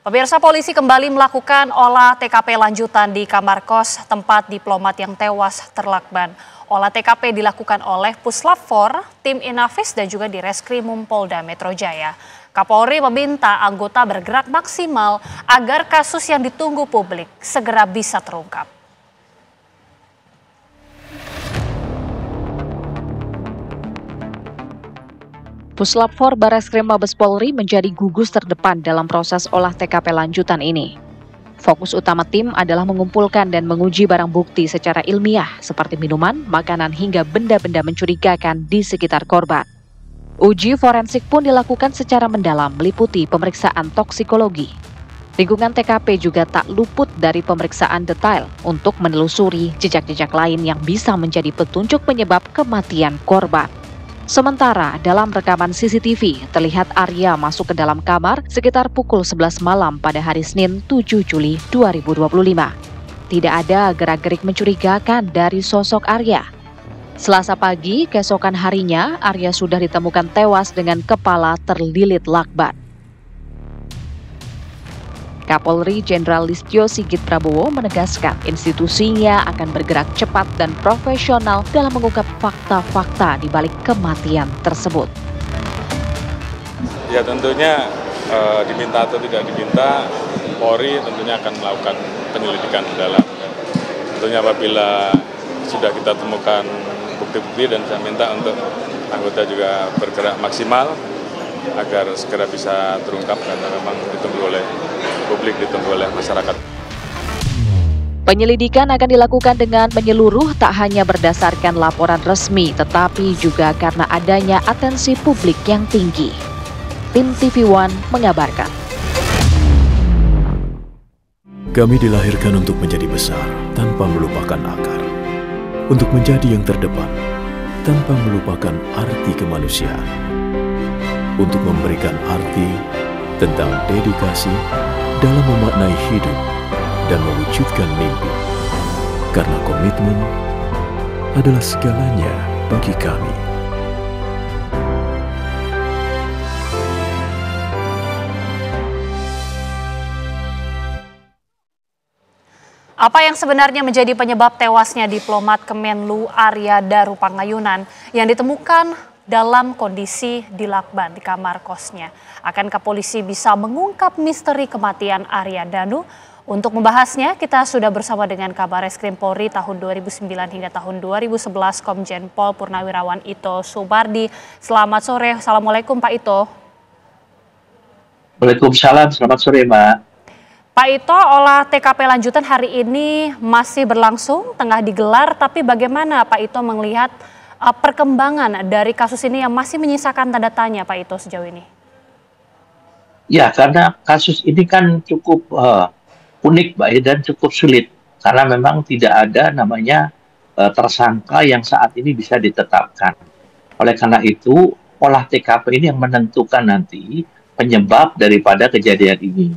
Pemirsa, polisi kembali melakukan olah TKP lanjutan di kamar kos tempat diplomat yang tewas terlakban. Olah TKP dilakukan oleh Puslap 4, tim Inavis dan juga di Reskrimum Polda Metro Jaya. Kapolri meminta anggota bergerak maksimal agar kasus yang ditunggu publik segera bisa terungkap. Puslap 4 Barreskrim Mabes Polri menjadi gugus terdepan dalam proses olah TKP lanjutan ini. Fokus utama tim adalah mengumpulkan dan menguji barang bukti secara ilmiah seperti minuman, makanan hingga benda-benda mencurigakan di sekitar korban. Uji forensik pun dilakukan secara mendalam meliputi pemeriksaan toksikologi. Lingkungan TKP juga tak luput dari pemeriksaan detail untuk menelusuri jejak-jejak lain yang bisa menjadi petunjuk penyebab kematian korban. Sementara dalam rekaman CCTV terlihat Arya masuk ke dalam kamar sekitar pukul 11 malam pada hari Senin 7 Juli 2025. Tidak ada gerak-gerik mencurigakan dari sosok Arya. Selasa pagi, keesokan harinya Arya sudah ditemukan tewas dengan kepala terlilit lakban. Kapolri Jenderal Listio Sigit Prabowo menegaskan institusinya akan bergerak cepat dan profesional dalam mengungkap fakta-fakta di balik kematian tersebut. Ya tentunya diminta atau tidak diminta, Polri tentunya akan melakukan penyelidikan mendalam. Tentunya apabila sudah kita temukan bukti-bukti dan saya minta untuk anggota juga bergerak maksimal agar segera bisa terungkap karena memang ditunggu oleh publik, ditunggu oleh masyarakat. Penyelidikan akan dilakukan dengan menyeluruh tak hanya berdasarkan laporan resmi tetapi juga karena adanya atensi publik yang tinggi. Tim TV One mengabarkan. Kami dilahirkan untuk menjadi besar tanpa melupakan akar. Untuk menjadi yang terdepan tanpa melupakan arti kemanusiaan. Untuk memberikan arti tentang dedikasi dalam memaknai hidup dan mewujudkan mimpi. Karena komitmen adalah segalanya bagi kami. Apa yang sebenarnya menjadi penyebab tewasnya diplomat Kemenlu Arya Daru Pangayunan yang ditemukan dalam kondisi dilakban di kamar kosnya? Akankah polisi bisa mengungkap misteri kematian Arya Danu? Untuk membahasnya, kita sudah bersama dengan Kabar Reskrim Polri tahun 2009 hingga tahun 2011, Komjen Pol Purnawirawan Ito Subardi. Selamat sore, Assalamualaikum Pak Ito. Waalaikumsalam, selamat sore Mbak. Pak Ito, olah TKP lanjutan hari ini masih berlangsung, tengah digelar, tapi bagaimana Pak Ito melihat perkembangan dari kasus ini yang masih menyisakan tanda tanya Pak Ito sejauh ini? Ya, karena kasus ini kan cukup unik Mbak dan cukup sulit. Karena memang tidak ada namanya tersangka yang saat ini bisa ditetapkan. Oleh karena itu, olah TKP ini yang menentukan nanti penyebab daripada kejadian ini.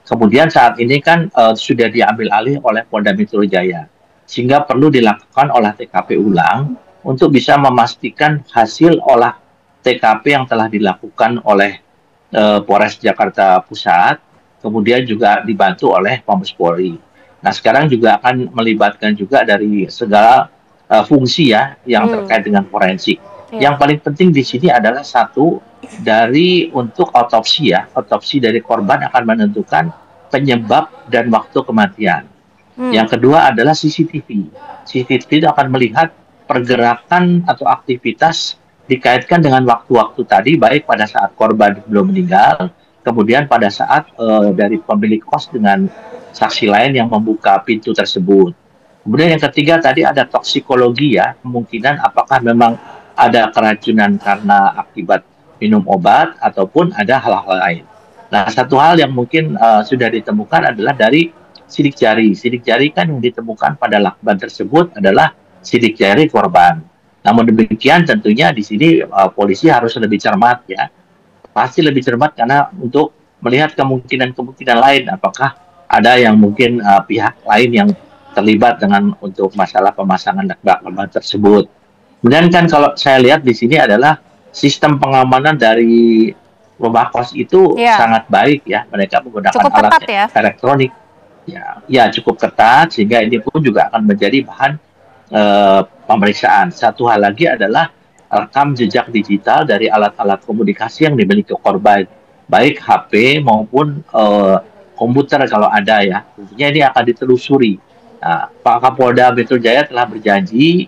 Kemudian saat ini kan sudah diambil alih oleh Polda Metro Jaya. Sehingga perlu dilakukan olah TKP ulang untuk bisa memastikan hasil olah TKP yang telah dilakukan oleh Polres Jakarta Pusat, kemudian juga dibantu oleh Mabes Polri. Nah sekarang juga akan melibatkan juga dari segala fungsi ya yang terkait dengan forensik. Yang paling penting di sini adalah satu dari untuk otopsi ya, otopsi dari korban akan menentukan penyebab dan waktu kematian. Yang kedua adalah CCTV. CCTV itu akan melihat pergerakan atau aktivitas dikaitkan dengan waktu-waktu tadi, baik pada saat korban belum meninggal, kemudian pada saat dari pemilik kos dengan saksi lain yang membuka pintu tersebut. Kemudian yang ketiga tadi ada toksikologi ya, kemungkinan apakah memang ada keracunan karena akibat minum obat ataupun ada hal-hal lain. Nah, satu hal yang mungkin sudah ditemukan adalah dari sidik jari. Sidik jari kan yang ditemukan pada lakban tersebut adalah sidik jari korban. Namun demikian tentunya di sini polisi harus lebih cermat ya. Pasti lebih cermat karena untuk melihat kemungkinan-kemungkinan lain. Apakah ada yang mungkin pihak lain yang terlibat dengan untuk masalah pemasangan lakban tersebut. Kemudian kan kalau saya lihat di sini adalah sistem pengamanan dari rumah kos itu Iya. sangat baik ya, mereka menggunakan Cukup alat ketat ya? elektronik. Ya, cukup ketat sehingga ini pun juga akan menjadi bahan pemeriksaan. Satu hal lagi adalah rekam jejak digital dari alat-alat komunikasi yang dimiliki korban, baik HP maupun komputer kalau ada ya. Tentunya ini akan ditelusuri. Nah, Pak Kapolda Metro Jaya telah berjanji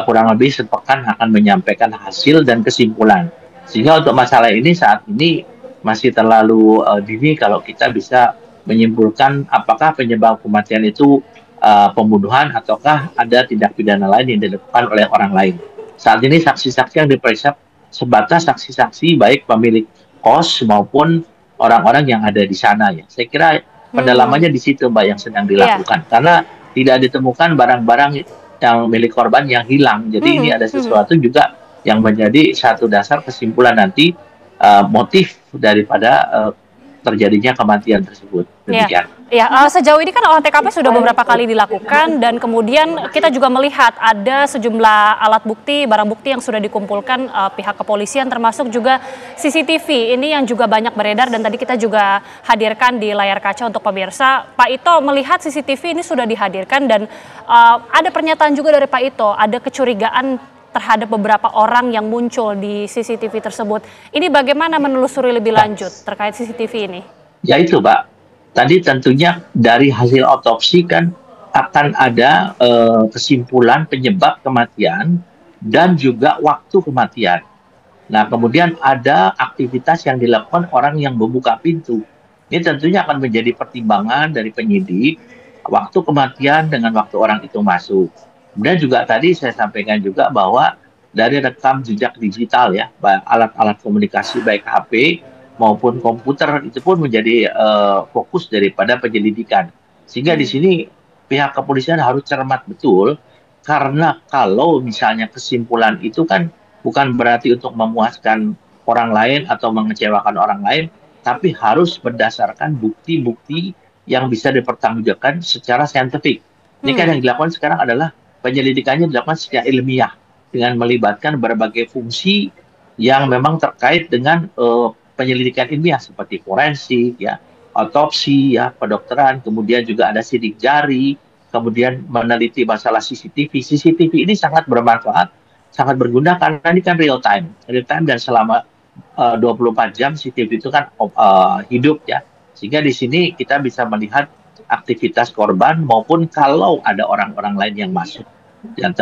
kurang lebih sepekan akan menyampaikan hasil dan kesimpulan. Sehingga untuk masalah ini saat ini masih terlalu dini kalau kita bisa menyimpulkan apakah penyebab kematian itu pembunuhan ataukah ada tindak pidana lain yang dilakukan oleh orang lain. Saat ini saksi-saksi yang diperiksa sebatas saksi-saksi baik pemilik kos maupun orang-orang yang ada di sana ya. Saya kira pendalamannya di situ Mbak yang sedang dilakukan. Karena tidak ditemukan barang-barang yang milik korban yang hilang. Jadi ini ada sesuatu juga yang menjadi satu dasar kesimpulan nanti motif daripada terjadinya kematian tersebut. Demikian. Ya, sejauh ini kan olah TKP sudah beberapa kali dilakukan dan kemudian kita juga melihat ada sejumlah alat bukti, barang bukti yang sudah dikumpulkan pihak kepolisian termasuk juga CCTV ini yang juga banyak beredar dan tadi kita juga hadirkan di layar kaca untuk pemirsa. Pak Ito melihat CCTV ini sudah dihadirkan dan ada pernyataan juga dari Pak Ito, ada kecurigaan terhadap beberapa orang yang muncul di CCTV tersebut. Ini bagaimana menelusuri lebih lanjut terkait CCTV ini? Ya itu, Pak. Tadi tentunya dari hasil otopsi kan akan ada kesimpulan penyebab kematian dan juga waktu kematian. Nah, kemudian ada aktivitas yang dilakukan orang yang membuka pintu. Ini tentunya akan menjadi pertimbangan dari penyidik, waktu kematian dengan waktu orang itu masuk. Kemudian juga tadi saya sampaikan juga bahwa dari rekam jejak digital ya, alat-alat komunikasi baik HP maupun komputer itu pun menjadi fokus daripada penyelidikan. Sehingga di sini pihak kepolisian harus cermat betul karena kalau misalnya kesimpulan itu kan bukan berarti untuk memuaskan orang lain atau mengecewakan orang lain, tapi harus berdasarkan bukti-bukti yang bisa dipertanggungjawabkan secara saintifik. Ini kan yang dilakukan sekarang adalah penyelidikannya dilakukan secara ilmiah dengan melibatkan berbagai fungsi yang memang terkait dengan penyelidikan ilmiah seperti forensik, ya, otopsi, ya, kedokteran, kemudian juga ada sidik jari, kemudian meneliti masalah CCTV. CCTV ini sangat bermanfaat, sangat berguna karena ini kan real time dan selama 24 jam CCTV itu kan hidup ya, sehingga di sini kita bisa melihat aktivitas korban maupun kalau ada orang-orang lain yang masuk dan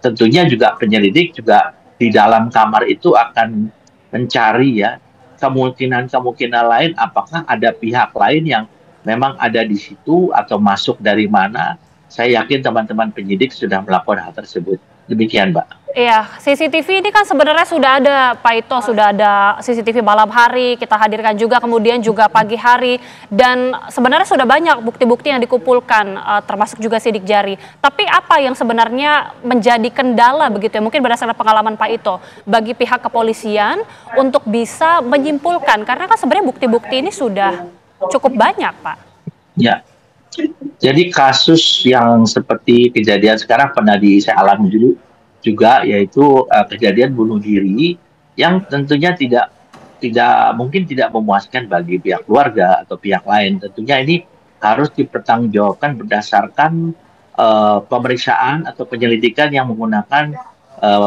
tentunya juga penyelidik juga di dalam kamar itu akan mencari ya kemungkinan lain apakah ada pihak lain yang memang ada di situ atau masuk dari mana. Saya yakin teman-teman penyidik sudah melakukan hal tersebut. Demikian, Mbak. Iya, CCTV ini kan sebenarnya sudah ada, Pak Ito, sudah ada CCTV malam hari, kita hadirkan juga, kemudian juga pagi hari, dan sebenarnya sudah banyak bukti-bukti yang dikumpulkan, termasuk juga sidik jari. Tapi apa yang sebenarnya menjadi kendala begitu ya, mungkin berdasarkan pengalaman Pak Ito, bagi pihak kepolisian untuk bisa menyimpulkan, karena kan sebenarnya bukti-bukti ini sudah cukup banyak, Pak. Ya, jadi kasus yang seperti kejadian sekarang pernah saya alami dulu juga, yaitu kejadian bunuh diri yang tentunya tidak mungkin tidak memuaskan bagi pihak keluarga atau pihak lain. Tentunya ini harus dipertanggungjawabkan berdasarkan pemeriksaan atau penyelidikan yang menggunakan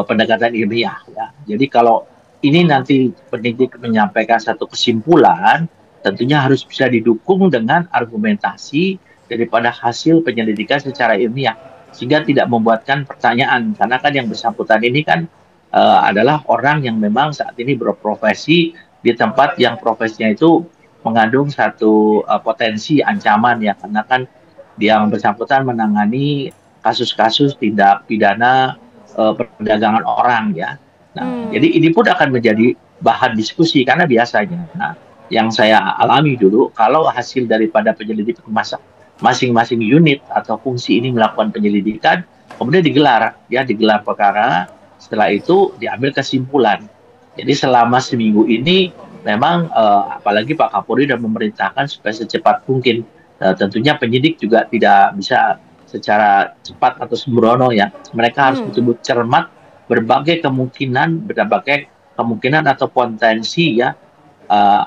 pendekatan ilmiah. Ya. Jadi kalau ini nanti penyidik menyampaikan satu kesimpulan, tentunya harus bisa didukung dengan argumentasi daripada hasil penyelidikan secara ilmiah, sehingga tidak membuatkan pertanyaan, karena kan yang bersangkutan ini kan adalah orang yang memang saat ini berprofesi di tempat yang profesinya itu mengandung satu potensi ancaman ya, karena kan yang bersangkutan menangani kasus-kasus tindak pidana perdagangan orang ya. Nah, jadi ini pun akan menjadi bahan diskusi karena biasanya yang saya alami dulu, kalau hasil daripada penyelidikan masing-masing unit atau fungsi ini melakukan penyelidikan, kemudian digelar perkara, setelah itu diambil kesimpulan. Jadi selama seminggu ini memang apalagi Pak Kapolri sudah memerintahkan supaya secepat mungkin, tentunya penyidik juga tidak bisa secara cepat atau sembrono ya, mereka harus betul-betul cermat berbagai kemungkinan atau potensi ya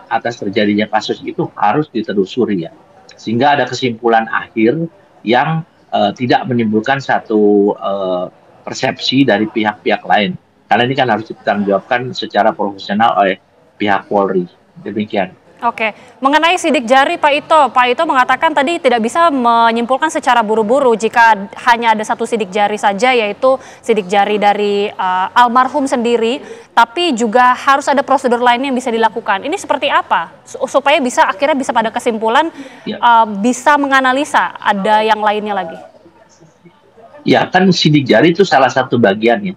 atas terjadinya kasus itu harus ditelusuri ya, sehingga ada kesimpulan akhir yang tidak menimbulkan satu persepsi dari pihak-pihak lain. Karena ini kan harus ditanggung secara profesional oleh pihak Polri. Demikian. Oke, mengenai sidik jari Pak Ito mengatakan tadi tidak bisa menyimpulkan secara buru-buru jika hanya ada satu sidik jari saja, yaitu sidik jari dari almarhum sendiri, tapi juga harus ada prosedur lainnya yang bisa dilakukan. Ini seperti apa? Supaya bisa akhirnya bisa pada kesimpulan Ya. Bisa menganalisa ada yang lainnya lagi. Ya, kan sidik jari itu salah satu bagiannya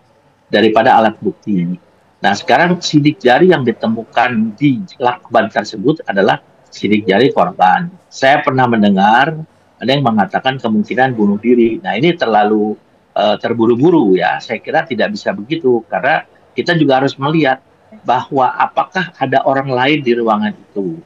daripada alat bukti. Nah, sekarang sidik jari yang ditemukan di lakban tersebut adalah sidik jari korban. Saya pernah mendengar ada yang mengatakan kemungkinan bunuh diri. Nah, ini terlalu terburu-buru ya. Saya kira tidak bisa begitu karena kita juga harus melihat bahwa apakah ada orang lain di ruangan itu.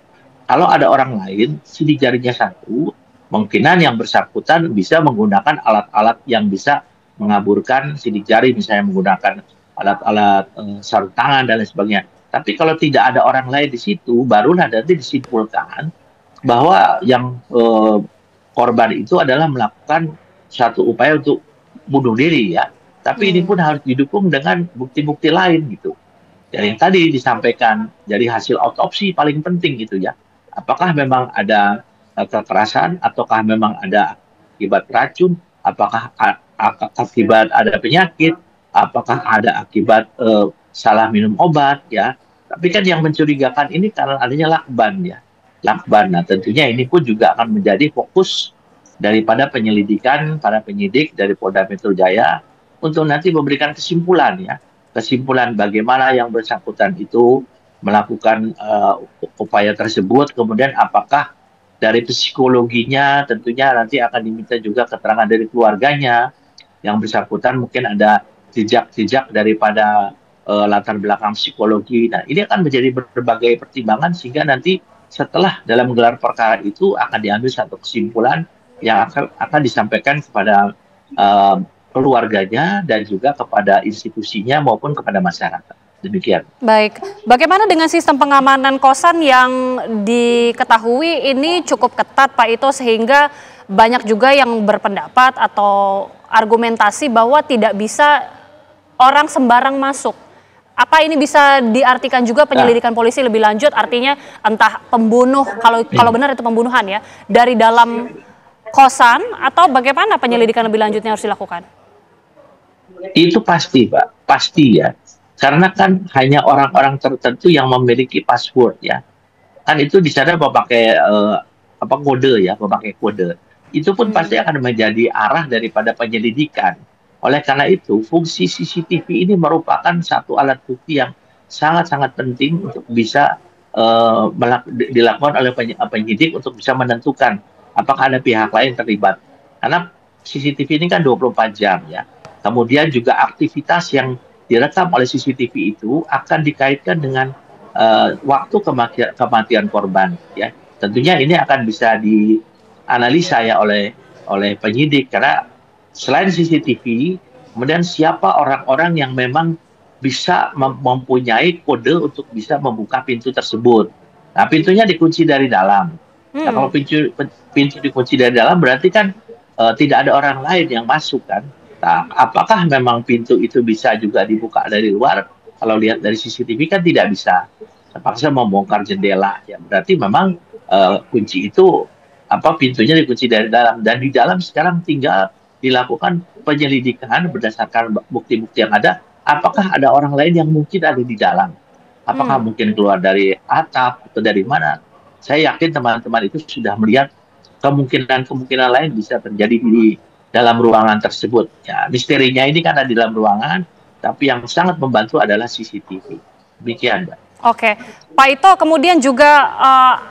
Kalau ada orang lain, sidik jarinya satu, kemungkinan yang bersangkutan bisa menggunakan alat-alat yang bisa mengaburkan sidik jari, misalnya menggunakan alat-alat sarung tangan dan lain sebagainya. Tapi kalau tidak ada orang lain di situ, barulah nanti disimpulkan bahwa yang korban itu adalah melakukan satu upaya untuk bunuh diri ya. Tapi ini pun harus didukung dengan bukti-bukti lain gitu. Dari yang tadi disampaikan, dari hasil otopsi paling penting gitu ya. Apakah memang ada kekerasan, ataukah memang ada akibat racun, apakah akibat ada penyakit, apakah ada akibat salah minum obat ya. Tapi kan yang mencurigakan ini karena adanya lakban ya. Lakban. Nah, tentunya ini pun juga akan menjadi fokus daripada penyelidikan para penyidik dari Polda Metro Jaya untuk nanti memberikan kesimpulan ya. Kesimpulan bagaimana yang bersangkutan itu melakukan upaya tersebut, kemudian apakah dari psikologinya tentunya nanti akan diminta juga keterangan dari keluarganya yang bersangkutan, mungkin ada jejak-jejak daripada latar belakang psikologi. Nah, ini akan menjadi berbagai pertimbangan sehingga nanti setelah dalam gelar perkara itu akan diambil satu kesimpulan yang akan disampaikan kepada keluarganya dan juga kepada institusinya maupun kepada masyarakat. Demikian. Baik, bagaimana dengan sistem pengamanan kosan yang diketahui ini cukup ketat Pak Ito, sehingga banyak juga yang berpendapat atau argumentasi bahwa tidak bisa orang sembarang masuk. Apa ini bisa diartikan juga penyelidikan polisi lebih lanjut, artinya entah pembunuh, kalau benar itu pembunuhan ya, dari dalam kosan, atau bagaimana penyelidikan lebih lanjutnya harus dilakukan? Itu pasti Pak, pasti ya. Karena kan hanya orang-orang tertentu yang memiliki password ya. Kan itu di sana memakai kode ya, memakai kode. Itu pun pasti akan menjadi arah daripada penyelidikan. Oleh karena itu, fungsi CCTV ini merupakan satu alat bukti yang sangat-sangat penting untuk bisa dilakukan oleh penyidik untuk bisa menentukan apakah ada pihak lain terlibat. Karena CCTV ini kan 24 jam ya. Kemudian juga aktivitas yang direkam oleh CCTV itu akan dikaitkan dengan waktu kematian korban ya. Tentunya ini akan bisa dianalisa ya oleh penyidik, karena selain CCTV kemudian siapa orang-orang yang memang bisa mempunyai kode untuk bisa membuka pintu tersebut. Nah, pintunya dikunci dari dalam. Nah, kalau pintu dikunci dari dalam berarti kan tidak ada orang lain yang masuk kan. Nah, apakah memang pintu itu bisa juga dibuka dari luar? Kalau lihat dari CCTV kan tidak bisa. Terpaksa membongkar jendela. Ya, berarti memang kunci itu pintunya dikunci dari dalam, dan di dalam sekarang tinggal dilakukan penyelidikan berdasarkan bukti-bukti yang ada. Apakah ada orang lain yang mungkin ada di dalam? Apakah mungkin keluar dari atap atau dari mana? Saya yakin teman-teman itu sudah melihat kemungkinan lain bisa terjadi di dalam ruangan tersebut. Ya, misterinya ini kan ada di dalam ruangan, tapi yang sangat membantu adalah CCTV. Demikian, Mbak. Oke, Pak Ito, kemudian juga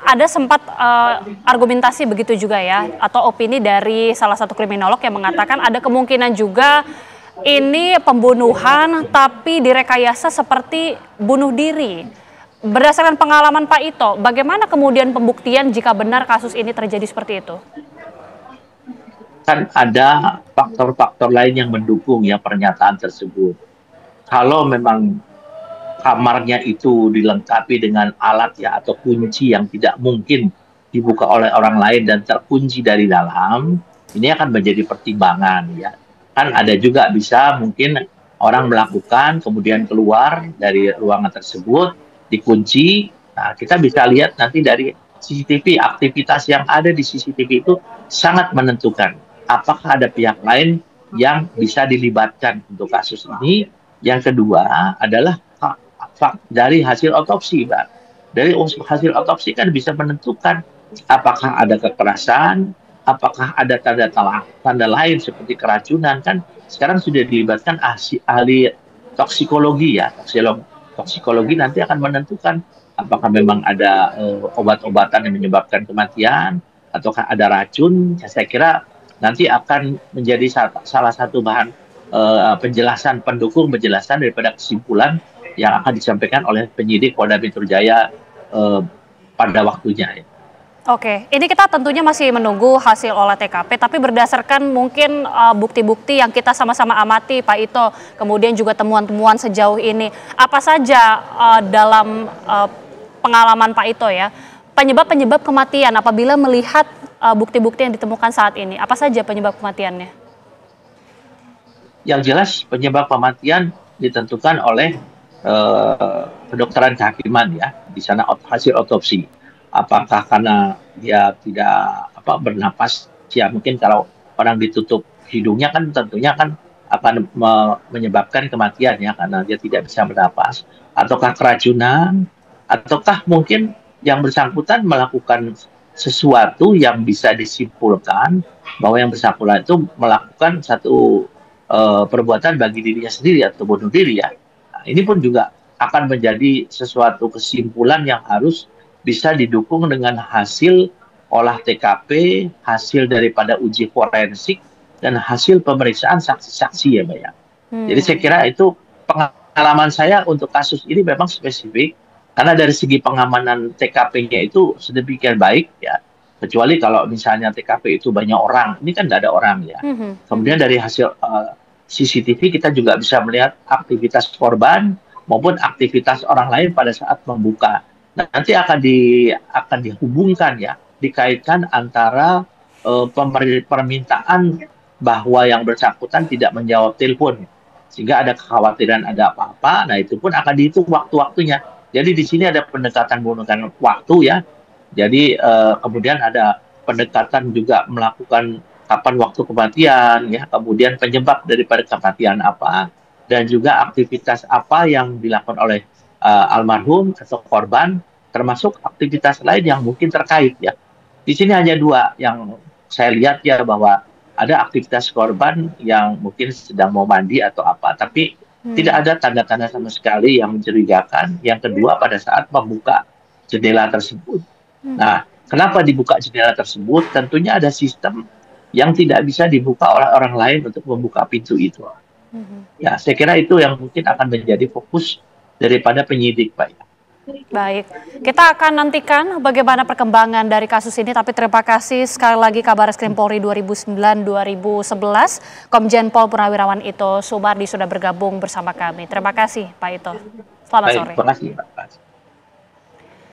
ada sempat argumentasi begitu juga ya, atau opini dari salah satu kriminolog yang mengatakan ada kemungkinan juga ini pembunuhan tapi direkayasa seperti bunuh diri. Berdasarkan pengalaman Pak Ito, bagaimana kemudian pembuktian jika benar kasus ini terjadi seperti itu? Kan ada faktor-faktor lain yang mendukung ya pernyataan tersebut. Kalau memang kamarnya itu dilengkapi dengan alat ya atau kunci yang tidak mungkin dibuka oleh orang lain dan terkunci dari dalam, ini akan menjadi pertimbangan ya. Kan ada juga bisa mungkin orang melakukan kemudian keluar dari ruangan tersebut dikunci. Nah, kita bisa lihat nanti dari CCTV, aktivitas yang ada di CCTV itu sangat menentukan apakah ada pihak lain yang bisa dilibatkan untuk kasus ini. Yang kedua adalah dari hasil otopsi, Mbak. Dari hasil otopsi kan bisa menentukan apakah ada kekerasan, apakah ada tanda lain seperti keracunan. Kan sekarang sudah dilibatkan ahli toksikologi ya, toksikologi nanti akan menentukan apakah memang ada obat-obatan yang menyebabkan kematian ataukah ada racun. Saya kira nanti akan menjadi salah satu bahan penjelasan pendukung penjelasan daripada kesimpulan yang akan disampaikan oleh penyidik Polda Metro Jaya pada waktunya. Oke, ini kita tentunya masih menunggu hasil olah TKP, tapi berdasarkan mungkin bukti-bukti yang kita sama-sama amati, Pak Ito, kemudian juga temuan-temuan sejauh ini, apa saja dalam pengalaman Pak Ito ya, penyebab-penyebab kematian apabila melihat bukti-bukti yang ditemukan saat ini, apa saja penyebab kematiannya? Yang jelas penyebab kematian ditentukan oleh kedokteran kehakiman ya, di sana hasil otopsi. Apakah karena dia tidak bernapas, ya mungkin kalau orang ditutup hidungnya kan tentunya kan akan menyebabkan kematian ya, karena dia tidak bisa bernapas, ataukah keracunan, ataukah mungkin yang bersangkutan melakukan sesuatu yang bisa disimpulkan bahwa yang bersangkutan itu melakukan satu perbuatan bagi dirinya sendiri atau bunuh diri ya. Nah, ini pun juga akan menjadi sesuatu kesimpulan yang harus bisa didukung dengan hasil olah TKP, hasil daripada uji forensik, dan hasil pemeriksaan saksi-saksi ya Mbak ya. Jadi saya kira itu pengalaman saya untuk kasus ini memang spesifik, karena dari segi pengamanan TKP-nya itu sedemikian baik ya. Kecuali kalau misalnya TKP itu banyak orang, ini kan nggak ada orang ya. Kemudian dari hasil CCTV kita juga bisa melihat aktivitas korban maupun aktivitas orang lain pada saat membuka. Nah, nanti akan dihubungkan ya, dikaitkan antara permintaan bahwa yang bersangkutan tidak menjawab telepon, sehingga ada kekhawatiran ada apa-apa. Nah, itu pun akan dihitung waktu-waktunya. Jadi di sini ada pendekatan menggunakan waktu ya. Jadi kemudian ada pendekatan juga melakukan kapan waktu kematian ya, kemudian penyebab daripada kematian apa, dan juga aktivitas apa yang dilakukan oleh almarhum atau korban, termasuk aktivitas lain yang mungkin terkait ya. Di sini hanya dua yang saya lihat ya, bahwa ada aktivitas korban yang mungkin sedang mau mandi atau apa, tapi tidak ada tanda-tanda sama sekali yang mencurigakan. Yang kedua, pada saat membuka jendela tersebut. Nah, kenapa dibuka jendela tersebut? Tentunya ada sistem yang tidak bisa dibuka oleh orang lain untuk membuka pintu itu. Ya, saya kira itu yang mungkin akan menjadi fokus daripada penyidik, Pak. Baik, kita akan nantikan bagaimana perkembangan dari kasus ini, tapi terima kasih sekali lagi Kabareskrim Polri 2009-2011, Komjen Pol Purnawirawan Ito Sumardi sudah bergabung bersama kami. Terima kasih Pak Ito. Selamat sore. Terima kasih, Pak.